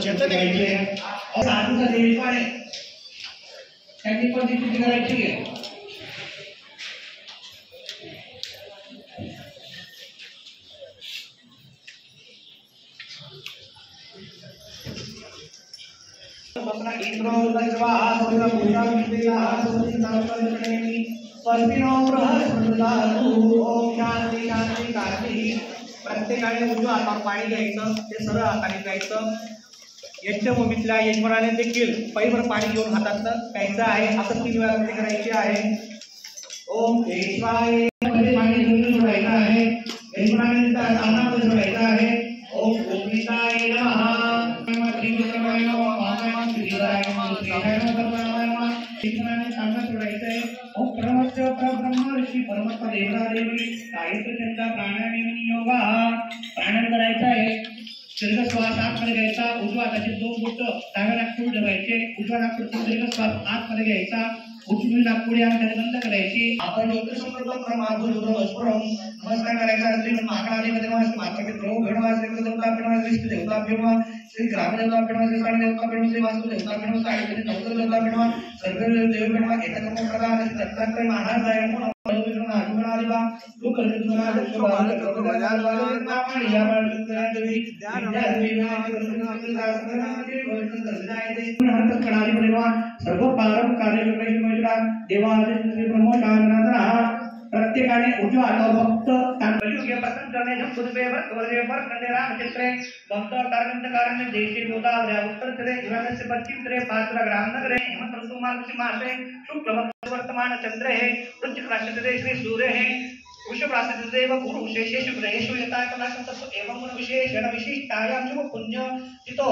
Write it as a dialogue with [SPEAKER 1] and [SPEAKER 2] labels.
[SPEAKER 1] स्वच्छता करायची आहे और साधूचा देवीपाने त्यांनी पण ती कृती करायची आहे। अपना इंद्रो लज्वा सदा पूजा विद्या सदा नामकरणेनी परपिनो बृहस्पतिदानु ओम शांति शांति शांति। प्रत्येकाने उजव्या हातावर पाणी घ्यायचं, ते सरळ हाताने प्यायचं। यज्ञभूमीतल्या यजमानाने देखील पैभर पाणी घेऊन हातातनं प्यायचं आहे। असं 3 वेळा कृती करायची आहे। ओम देवाय मध्ये पाणी घेऊन सोडायचं आहे। यजमानाने त्या सामनामध्ये सोडायचं आहे। ओम गोविंदाय नमः परमात्मा देवता देवी गायत्री चंद्र प्राणायाम योगा प्राणायाम करायचा आहे। दीर्घ श्वास आतमध्ये घ्यायचा, उजव्या हाताची 2 बोट डाव्या नाकपुडी ठेवायचे, उजव्या नाकपुडीतून दीर्घ श्वास आतमध्ये घ्यायचा, उजवी नाकपुडी आतमध्ये बंद करायची। आपण योग्य संकल्प नमस्कार करायचा। श्री महाकाळाधिपती नमः, श्री मातृपितृ नमः, श्री देवता नमः, श्री देवता नमः, श्री ग्राम देवता नमः, श्री साई देवता नमः, श्री वास्तु देवता नमः, साई नवग्रह देवता नमः, सर्व देव नमः। एकत्र प्रकार दत्तात्रय महाराज आहे म्हणून आदिवा तू कल्पना दक्षो भारत प्रजावान नामणी या देवी सर्व पारम कार्य देवा प्रत्येकाने उजव्या हातावर फक्त कलियुगे प्रसन्न करणे जंबुद्वे वर्तवर्गे वर्कंडे रामचित्रे भक्त कारंत कारण्य देशे गोदावरी उत्तर तरे हिमालयस्य पश्चिम तरे पात्र ग्राम नगरे हेमंत ऋतु मार्गशी मासे शुक्ल वर्तमान चंद्र है वृश्चिक राशि तरे श्री सूर्य है वृषभ राशि देव गुरु विशेषेषु ग्रहेषु यथा कलाशं तत्व एवं गुण विशेषण विशिष्टायां शुभ पुण्य चितो